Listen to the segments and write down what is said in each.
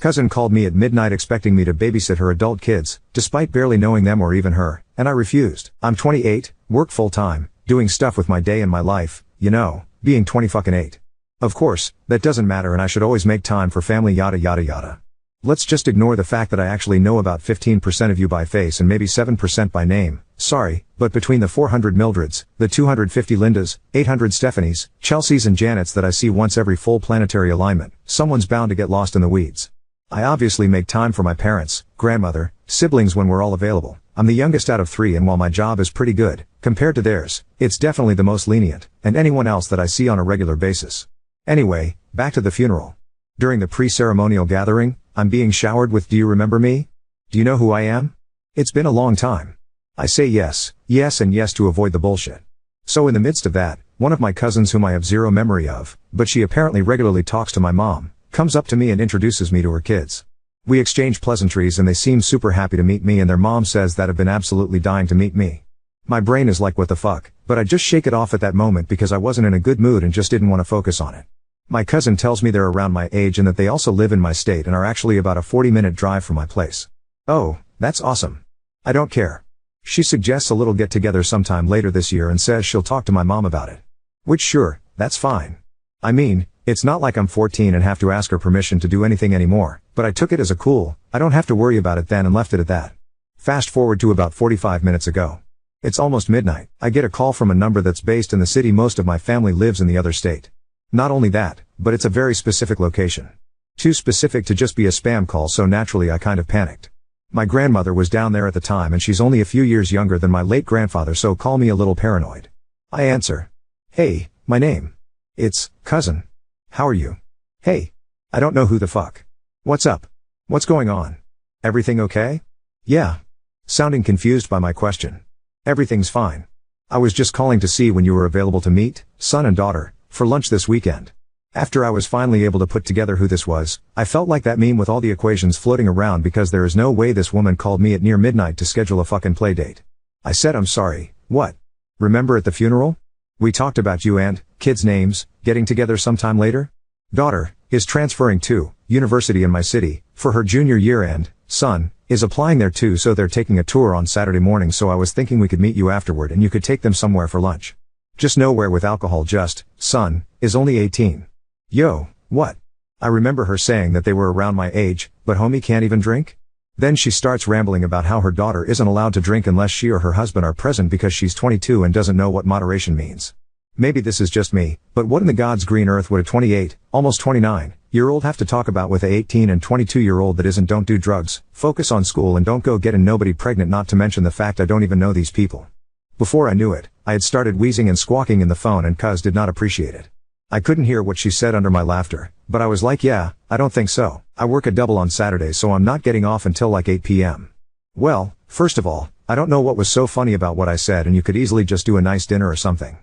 Cousin called me at midnight expecting me to babysit her adult kids, despite barely knowing them or even her, and I refused. I'm 28, work full-time, doing stuff with my day and my life, you know, being 20-fucking-8. Of course, that doesn't matter and I should always make time for family yada yada yada. Let's just ignore the fact that I actually know about 15% of you by face and maybe 7% by name. Sorry, but between the 400 Mildreds, the 250 Lindas, 800 Stephanies, Chelseas and Janets that I see once every full planetary alignment, someone's bound to get lost in the weeds. I obviously make time for my parents, grandmother, siblings when we're all available. I'm the youngest out of 3 and while my job is pretty good, compared to theirs, it's definitely the most lenient, and anyone else that I see on a regular basis. Anyway, back to the funeral. During the pre-ceremonial gathering, I'm being showered with "Do you remember me? Do you know who I am? It's been a long time." I say yes, yes and yes to avoid the bullshit. So in the midst of that, one of my cousins whom I have zero memory of, but she apparently regularly talks to my mom, comes up to me and introduces me to her kids. We exchange pleasantries and they seem super happy to meet me and their mom says that have been absolutely dying to meet me. My brain is like what the fuck, but I just shake it off at that moment because I wasn't in a good mood and just didn't want to focus on it. My cousin tells me they're around my age and that they also live in my state and are actually about a 40-minute drive from my place. Oh, that's awesome. I don't care. She suggests a little get-together sometime later this year and says she'll talk to my mom about it. Which sure, that's fine. I mean, it's not like I'm 14 and have to ask her permission to do anything anymore, but I took it as a cool, I don't have to worry about it then and left it at that. Fast forward to about 45 minutes ago. It's almost midnight. I get a call from a number that's based in the city most of my family lives in the other state. Not only that, but it's a very specific location. Too specific to just be a spam call, so naturally I kind of panicked. My grandmother was down there at the time and she's only a few years younger than my late grandfather, so call me a little paranoid. I answer. "Hey, my name. It's cousin. How are you? Hey. I don't know who the fuck. What's up? What's going on? Everything okay? Yeah." Sounding confused by my question. "Everything's fine. I was just calling to see when you were available to meet, son and daughter, for lunch this weekend." After I was finally able to put together who this was, I felt like that meme with all the equations floating around because there is no way this woman called me at near midnight to schedule a fucking play date. I said, "I'm sorry, what? Remember at the funeral? We talked about you and, kids' names, getting together sometime later? Daughter is transferring to university in my city for her junior year and son is applying there too, so they're taking a tour on Saturday morning, so I was thinking we could meet you afterward and you could take them somewhere for lunch. Just nowhere with alcohol, just, son is only 18. Yo, what?" I remember her saying that they were around my age, but homie can't even drink? Then she starts rambling about how her daughter isn't allowed to drink unless she or her husband are present because she's 22 and doesn't know what moderation means. Maybe this is just me, but what in the God's green earth would a 28, almost 29-year-old have to talk about with a 18 and 22-year-old that isn't "don't do drugs, focus on school and don't go getting nobody pregnant," not to mention the fact I don't even know these people. Before I knew it, I had started wheezing and squawking in the phone and cuz did not appreciate it. I couldn't hear what she said under my laughter, but I was like, "Yeah, I don't think so. I work a double on Saturdays, so I'm not getting off until like 8 p.m. Well, first of all, I don't know what was so funny about what I said, and you could easily just do a nice dinner or something.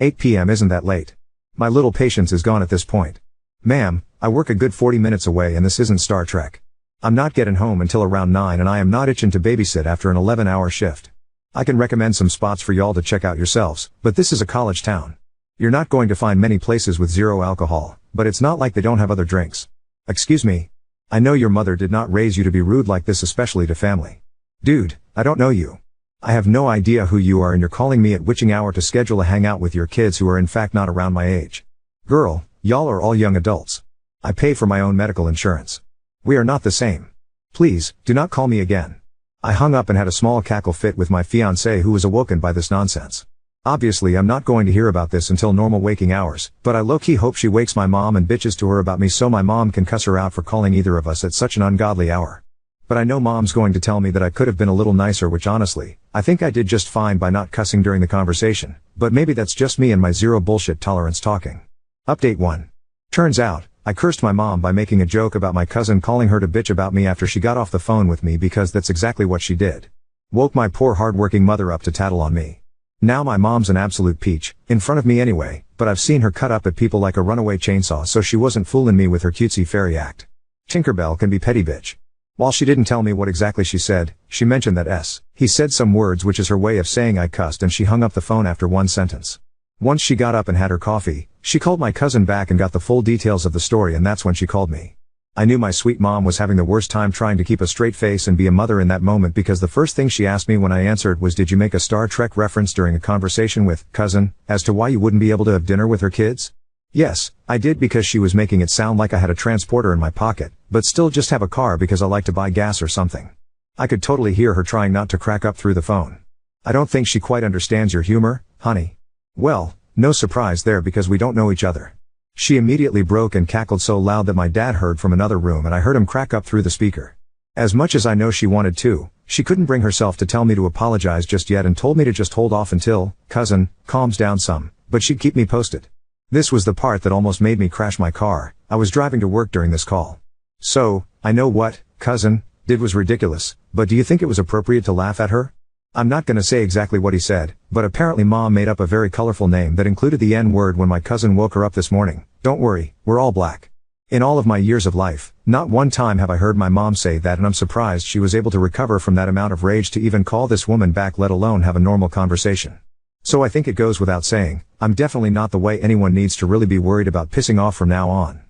8 p.m. isn't that late. My little patience is gone at this point. Ma'am, I work a good 40 minutes away and this isn't Star Trek. I'm not getting home until around 9 and I am not itching to babysit after an 11-hour shift. I can recommend some spots for y'all to check out yourselves, but this is a college town. You're not going to find many places with zero alcohol, but it's not like they don't have other drinks. Excuse me. I know your mother did not raise you to be rude like this, especially to family. Dude, I don't know you. I have no idea who you are and you're calling me at witching hour to schedule a hangout with your kids who are in fact not around my age. Girl, y'all are all young adults. I pay for my own medical insurance. We are not the same. Please, do not call me again." I hung up and had a small cackle fit with my fiancé, who was awoken by this nonsense. Obviously I'm not going to hear about this until normal waking hours, but I low-key hope she wakes my mom and bitches to her about me so my mom can cuss her out for calling either of us at such an ungodly hour. But I know mom's going to tell me that I could have been a little nicer, which honestly, I think I did just fine by not cussing during the conversation, but maybe that's just me and my zero bullshit tolerance talking. Update 1. Turns out, I cursed my mom by making a joke about my cousin calling her to bitch about me after she got off the phone with me, because that's exactly what she did. Woke my poor hardworking mother up to tattle on me. Now my mom's an absolute peach, in front of me anyway, but I've seen her cut up at people like a runaway chainsaw, so she wasn't fooling me with her cutesy fairy act. Tinkerbell can be petty bitch. While she didn't tell me what exactly she said, she mentioned that he said some words, which is her way of saying I cussed, and she hung up the phone after one sentence. Once she got up and had her coffee, she called my cousin back and got the full details of the story, and that's when she called me. I knew my sweet mom was having the worst time trying to keep a straight face and be a mother in that moment because the first thing she asked me when I answered was, "Did you make a Star Trek reference during a conversation with cousin as to why you wouldn't be able to have dinner with her kids?" Yes, I did, because she was making it sound like I had a transporter in my pocket, but still just have a car because I like to buy gas or something. I could totally hear her trying not to crack up through the phone. "I don't think she quite understands your humor, honey." Well, no surprise there because we don't know each other. She immediately broke and cackled so loud that my dad heard from another room and I heard him crack up through the speaker. As much as I know she wanted to, she couldn't bring herself to tell me to apologize just yet and told me to just hold off until cousin calms down some, but she'd keep me posted. This was the part that almost made me crash my car. I was driving to work during this call. So, I know what cousin did was ridiculous, but do you think it was appropriate to laugh at her? I'm not gonna say exactly what he said, but apparently mom made up a very colorful name that included the N-word when my cousin woke her up this morning. Don't worry, we're all black. In all of my years of life, not one time have I heard my mom say that, and I'm surprised she was able to recover from that amount of rage to even call this woman back, let alone have a normal conversation. So I think it goes without saying, I'm definitely not the way anyone needs to really be worried about pissing off from now on.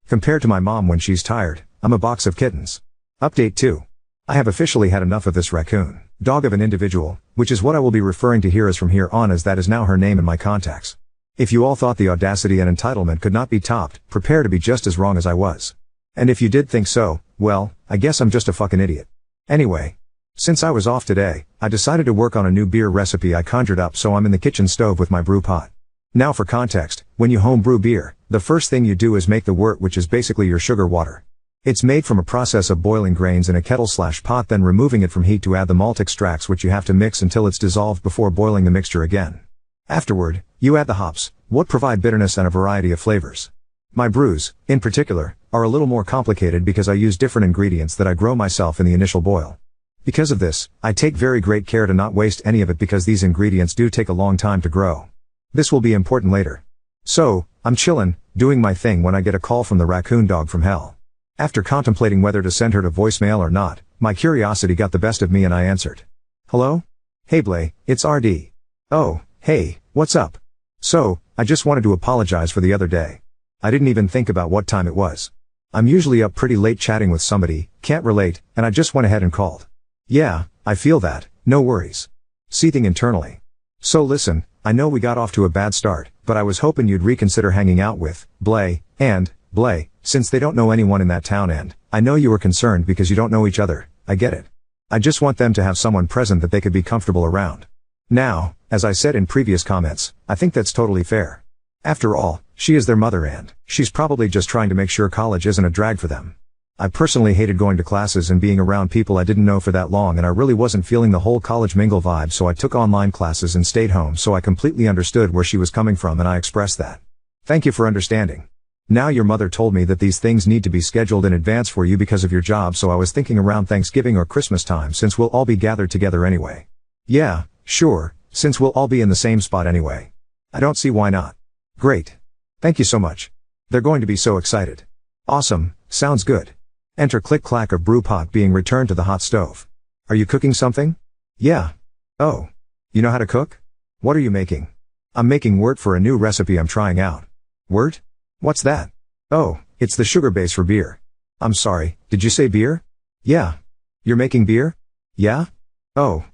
Compared to my mom when she's tired, I'm a box of kittens. Update 2. I have officially had enough of this raccoon dog of an individual, which is what I will be referring to here as from here on, as that is now her name in my contacts. If you all thought the audacity and entitlement could not be topped, prepare to be just as wrong as I was. And if you did think so, well, I guess I'm just a fucking idiot. Anyway, since I was off today, I decided to work on a new beer recipe I conjured up, so I'm in the kitchen stove with my brew pot. Now for context, when you home brew beer, the first thing you do is make the wort, which is basically your sugar water. It's made from a process of boiling grains in a kettle/pot, then removing it from heat to add the malt extracts, which you have to mix until it's dissolved before boiling the mixture again. Afterward, you add the hops, what provide bitterness and a variety of flavors. My brews, in particular, are a little more complicated because I use different ingredients that I grow myself in the initial boil. Because of this, I take very great care to not waste any of it because these ingredients do take a long time to grow. This will be important later. So, I'm chillin', doing my thing when I get a call from the raccoon dog from hell. After contemplating whether to send her to voicemail or not, my curiosity got the best of me and I answered. "Hello? Hey Blay, it's RD. Oh, hey, what's up? So, I just wanted to apologize for the other day. I didn't even think about what time it was. I'm usually up pretty late chatting with somebody, can't relate, and I just went ahead and called." "Yeah, I feel that, no worries." Seething internally. "So listen, I know we got off to a bad start, but I was hoping you'd reconsider hanging out with Blay and Blay, since they don't know anyone in that town, and I know you were concerned because you don't know each other. I get it. I just want them to have someone present that they could be comfortable around. Now, as I said in previous comments, I think that's totally fair. After all, she is their mother and she's probably just trying to make sure college isn't a drag for them. I personally hated going to classes and being around people I didn't know for that long, and I really wasn't feeling the whole college mingle vibe, so I took online classes and stayed home, so I completely understood where she was coming from and I expressed that. Thank you for understanding. Now your mother told me that these things need to be scheduled in advance for you because of your job, so I was thinking around Thanksgiving or Christmas time since we'll all be gathered together anyway. Yeah, sure, since we'll all be in the same spot anyway. I don't see why not. Great. Thank you so much. They're going to be so excited. Awesome, sounds good. Enter click-clack of brew pot being returned to the hot stove. Are you cooking something? Yeah. Oh. You know how to cook? What are you making? I'm making wort for a new recipe I'm trying out. Wort? What's that? Oh, it's the sugar base for beer. I'm sorry, did you say beer? Yeah. You're making beer? Yeah? Oh,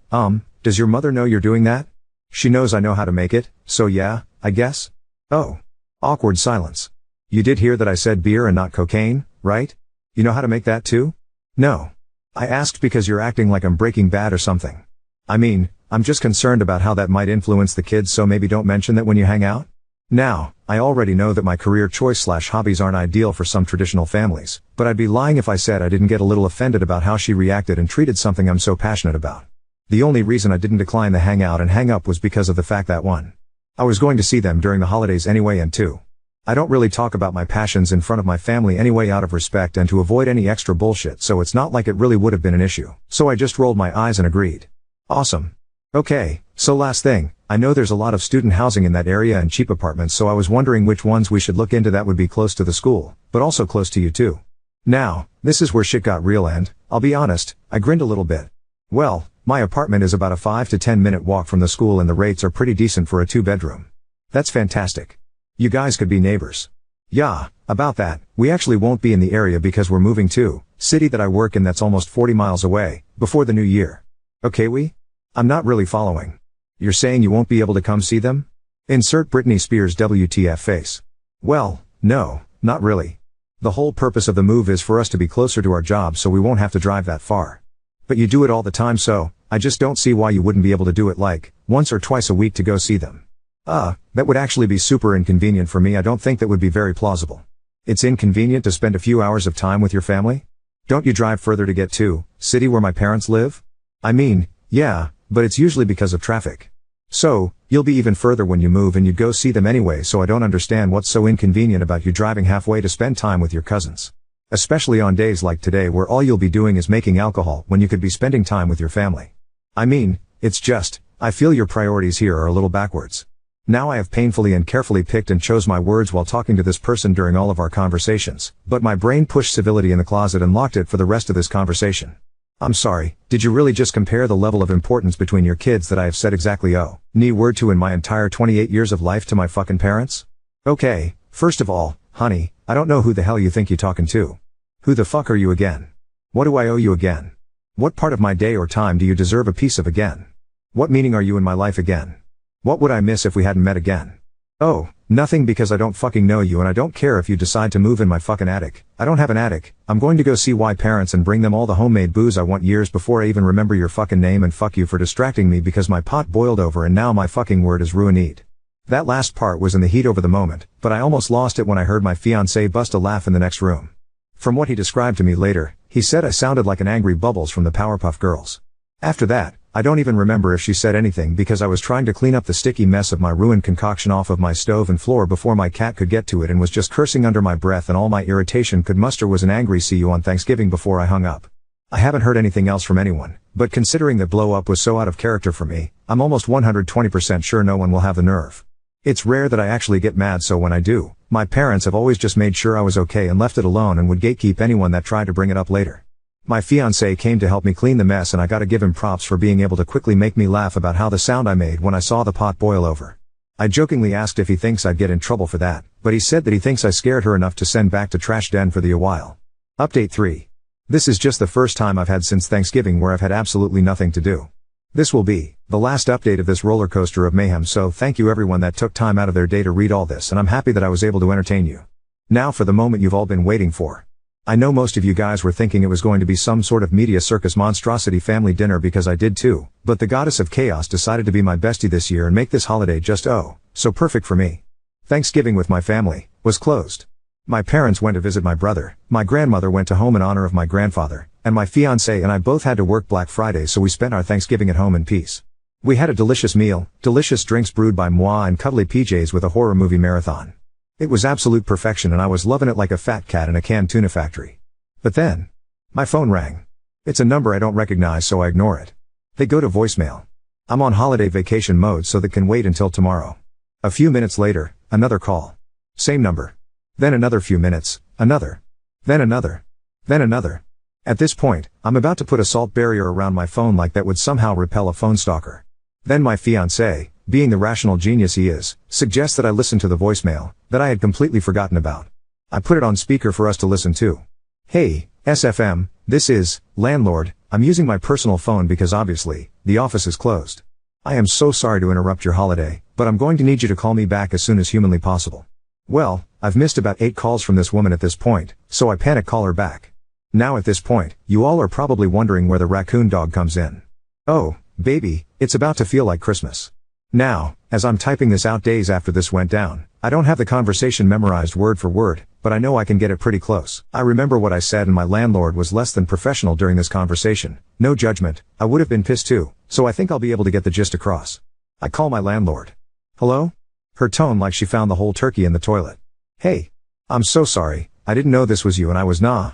does your mother know you're doing that? She knows I know how to make it, so yeah, I guess? Oh. Awkward silence. You did hear that I said beer and not cocaine, right? You know how to make that too? No. I asked because you're acting like I'm Breaking Bad or something. I mean, I'm just concerned about how that might influence the kids, so maybe don't mention that when you hang out. Now, I already know that my career choice/hobbies aren't ideal for some traditional families, but I'd be lying if I said I didn't get a little offended about how she reacted and treated something I'm so passionate about. The only reason I didn't decline the hangout and hang up was because of the fact that 1. I was going to see them during the holidays anyway, and 2. I don't really talk about my passions in front of my family anyway out of respect and to avoid any extra bullshit, so it's not like it really would have been an issue. So I just rolled my eyes and agreed. Awesome. Okay, so last thing, I know there's a lot of student housing in that area and cheap apartments, so I was wondering which ones we should look into that would be close to the school, but also close to you too. Now, this is where shit got real, and I'll be honest, I grinned a little bit. Well, my apartment is about a 5 to 10 minute walk from the school and the rates are pretty decent for a 2-bedroom. That's fantastic. You guys could be neighbors. Yeah, about that, we actually won't be in the area because we're moving to city that I work in that's almost 40 miles away, before the new year. Okay I'm not really following. You're saying you won't be able to come see them? Insert Britney Spears WTF face. Well, no, not really. The whole purpose of the move is for us to be closer to our jobs so we won't have to drive that far. But you do it all the time, so I just don't see why you wouldn't be able to do it like once or twice a week to go see them. That would actually be super inconvenient for me. I don't think that would be very plausible. It's inconvenient to spend a few hours of time with your family? Don't you drive further to get to city where my parents live? I mean, yeah, but it's usually because of traffic. So, you'll be even further when you move and you'd go see them anyway, so I don't understand what's so inconvenient about you driving halfway to spend time with your cousins. Especially on days like today where all you'll be doing is making alcohol when you could be spending time with your family. I mean, it's just, I feel your priorities here are a little backwards. Now I have painfully and carefully picked and chose my words while talking to this person during all of our conversations, but my brain pushed civility in the closet and locked it for the rest of this conversation. I'm sorry, did you really just compare the level of importance between your kids that I have said exactly ni word to in my entire 28 years of life to my fucking parents? Okay, first of all, honey, I don't know who the hell you think you're talking to. Who the fuck are you again? What do I owe you again? What part of my day or time do you deserve a piece of again? What meaning are you in my life again? What would I miss if we hadn't met again? Oh, nothing, because I don't fucking know you and I don't care if you decide to move in my fucking attic. I don't have an attic. I'm going to go see my parents and bring them all the homemade booze I want years before I even remember your fucking name, and fuck you for distracting me because my pot boiled over and now my fucking word is ruined. That last part was in the heat over the moment, but I almost lost it when I heard my fiancé bust a laugh in the next room. From what he described to me later, he said I sounded like an angry Bubbles from the Powerpuff Girls. After that, I don't even remember if she said anything because I was trying to clean up the sticky mess of my ruined concoction off of my stove and floor before my cat could get to it, and was just cursing under my breath, and all my irritation could muster was an angry "see you on Thanksgiving" before I hung up. I haven't heard anything else from anyone, but considering that blow up was so out of character for me, I'm almost 120% sure no one will have the nerve. It's rare that I actually get mad, so when I do, my parents have always just made sure I was okay and left it alone and would gatekeep anyone that tried to bring it up later. My fiancé came to help me clean the mess, and I gotta give him props for being able to quickly make me laugh about how the sound I made when I saw the pot boil over. I jokingly asked if he thinks I'd get in trouble for that, but he said that he thinks I scared her enough to send back to trash den for a while. Update 3. This is just the first time I've had since Thanksgiving where I've had absolutely nothing to do. This will be the last update of this roller coaster of mayhem, so thank you everyone that took time out of their day to read all this, and I'm happy that I was able to entertain you. Now for the moment you've all been waiting for. I know most of you guys were thinking it was going to be some sort of media circus monstrosity family dinner, because I did too, but the goddess of chaos decided to be my bestie this year and make this holiday just so perfect for me. Thanksgiving with my family was closed. My parents went to visit my brother, my grandmother went to home in honor of my grandfather, and my fiancé and I both had to work Black Friday, so we spent our Thanksgiving at home in peace. We had a delicious meal, delicious drinks brewed by moi, and cuddly PJs with a horror movie marathon. It was absolute perfection and I was loving it like a fat cat in a canned tuna factory. But then, my phone rang. It's a number I don't recognize, so I ignore it. They go to voicemail. I'm on holiday vacation mode, so that can wait until tomorrow. A few minutes later, another call. Same number. Then another few minutes, another. Then another. Then another. At this point, I'm about to put a salt barrier around my phone like that would somehow repel a phone stalker. Then my fiancé, being the rational genius he is, suggests that I listen to the voicemail that I had completely forgotten about. I put it on speaker for us to listen to. Hey, SFM, this is landlord. I'm using my personal phone because obviously, the office is closed. I am so sorry to interrupt your holiday, but I'm going to need you to call me back as soon as humanly possible. Well, I've missed about 8 calls from this woman at this point, so I panic call her back. Now at this point, you all are probably wondering where the raccoon dog comes in. Oh, baby, it's about to feel like Christmas. Now, as I'm typing this out days after this went down, I don't have the conversation memorized word for word, but I know I can get it pretty close. I remember what I said, and my landlord was less than professional during this conversation. No judgment, I would have been pissed too, so I think I'll be able to get the gist across. I call my landlord. Hello? Her tone like she found the whole turkey in the toilet. Hey. I'm so sorry, I didn't know this was you, and I was nah,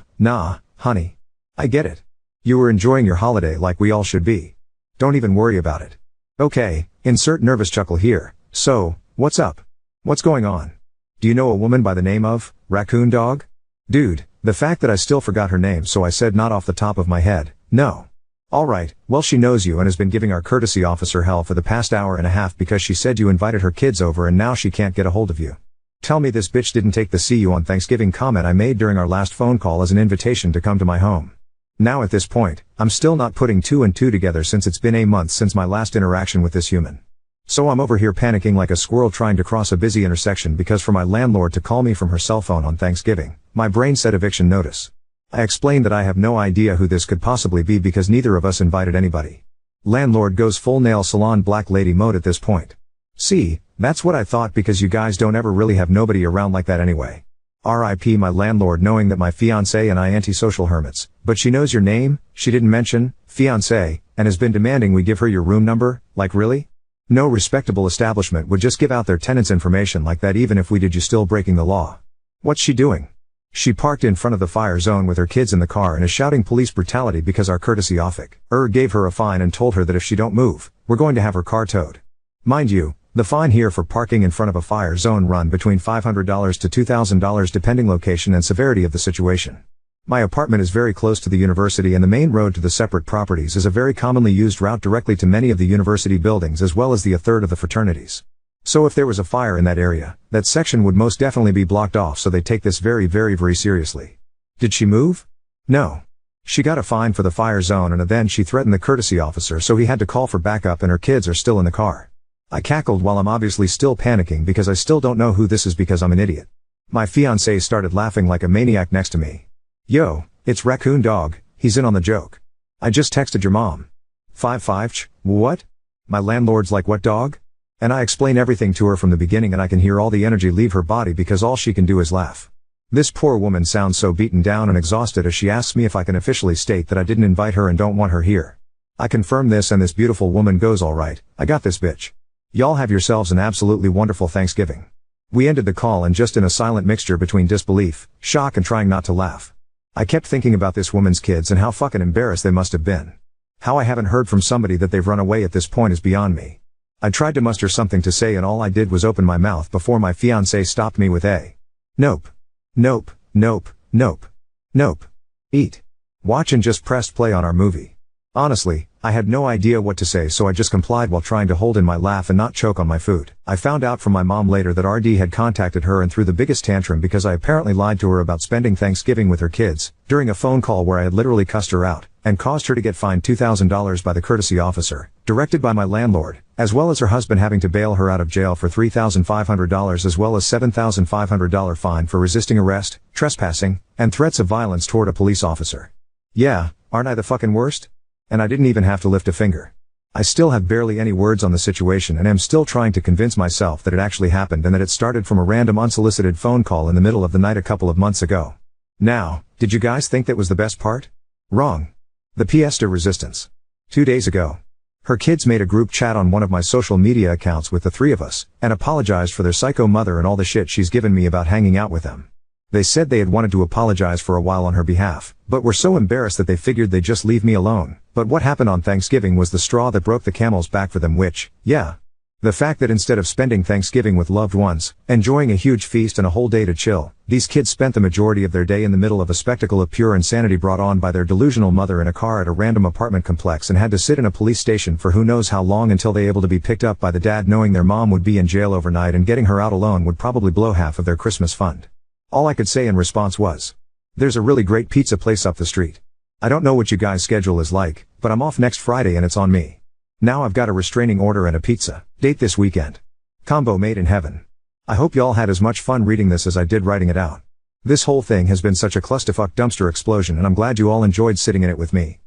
honey. I get it. You were enjoying your holiday like we all should be. Don't even worry about it. Okay, insert nervous chuckle here. So, what's up? What's going on? Do you know a woman by the name of Raccoon Dog? Dude, the fact that I still forgot her name, so I said not off the top of my head, no. Alright, well, she knows you and has been giving our courtesy officer hell for the past hour and a half because she said you invited her kids over and now she can't get a hold of you. Tell me this bitch didn't take the "see you on Thanksgiving" comment I made during our last phone call as an invitation to come to my home. Now at this point, I'm still not putting two and two together since it's been a month since my last interaction with this human. So I'm over here panicking like a squirrel trying to cross a busy intersection because for my landlord to call me from her cell phone on Thanksgiving, my brain said eviction notice. I explained that I have no idea who this could possibly be because neither of us invited anybody. Landlord goes full nail salon black lady mode at this point. See, that's what I thought because you guys don't ever really have nobody around like that anyway. R.I.P. my landlord knowing that my fiancé and I antisocial hermits, but she knows your name, she didn't mention, fiancé, and has been demanding we give her your room number, like really? No respectable establishment would just give out their tenants' information like that even if we did you still breaking the law. What's she doing? She parked in front of the fire zone with her kids in the car and is shouting police brutality because our courtesy offic gave her a fine and told her that if she don't move, we're going to have her car towed. Mind you, the fine here for parking in front of a fire zone run between $500 to $2,000 depending location and severity of the situation. My apartment is very close to the university and the main road to the separate properties is a very commonly used route directly to many of the university buildings as well as the a third of the fraternities. So if there was a fire in that area, that section would most definitely be blocked off so they take this very seriously. Did she move? No. She got a fine for the fire zone and then she threatened the courtesy officer so he had to call for backup and her kids are still in the car. I cackled while I'm obviously still panicking because I still don't know who this is because I'm an idiot. My fiancé started laughing like a maniac next to me. Yo, it's Raccoon Dog, he's in on the joke. I just texted your mom. 5 what? My landlord's like what dog? And I explain everything to her from the beginning and I can hear all the energy leave her body because all she can do is laugh. This poor woman sounds so beaten down and exhausted as she asks me if I can officially state that I didn't invite her and don't want her here. I confirm this and this beautiful woman goes alright, I got this bitch. Y'all have yourselves an absolutely wonderful Thanksgiving. We ended the call and just in a silent mixture between disbelief, shock and trying not to laugh. I kept thinking about this woman's kids and how fucking embarrassed they must have been. How I haven't heard from somebody that they've run away at this point is beyond me. I tried to muster something to say and all I did was open my mouth before my fiancé stopped me with a nope. Nope, nope, nope. Nope. Eat. Watch and just pressed play on our movie. Honestly, I had no idea what to say so I just complied while trying to hold in my laugh and not choke on my food. I found out from my mom later that RD had contacted her and threw the biggest tantrum because I apparently lied to her about spending Thanksgiving with her kids, during a phone call where I had literally cussed her out, and caused her to get fined $2,000 by the courtesy officer, directed by my landlord, as well as her husband having to bail her out of jail for $3,500 as well as $7,500 fine for resisting arrest, trespassing, and threats of violence toward a police officer. Yeah, aren't I the fucking worst? And I didn't even have to lift a finger. I still have barely any words on the situation and am still trying to convince myself that it actually happened and that it started from a random unsolicited phone call in the middle of the night a couple of months ago. Now, did you guys think that was the best part? Wrong. The pièce de resistance. 2 days ago, her kids made a group chat on one of my social media accounts with the three of us, and apologized for their psycho mother and all the shit she's given me about hanging out with them. They said they had wanted to apologize for a while on her behalf, but were so embarrassed that they figured they'd just leave me alone. But what happened on Thanksgiving was the straw that broke the camel's back for them which, yeah. The fact that instead of spending Thanksgiving with loved ones, enjoying a huge feast and a whole day to chill, these kids spent the majority of their day in the middle of a spectacle of pure insanity brought on by their delusional mother in a car at a random apartment complex and had to sit in a police station for who knows how long until they able to be picked up by the dad knowing their mom would be in jail overnight and getting her out alone would probably blow half of their Christmas fund. All I could say in response was, "There's a really great pizza place up the street. I don't know what you guys' schedule is like, but I'm off next Friday and it's on me. Now I've got a restraining order and a pizza date this weekend. Combo made in heaven." I hope y'all had as much fun reading this as I did writing it out. This whole thing has been such a clusterfuck dumpster explosion and I'm glad you all enjoyed sitting in it with me.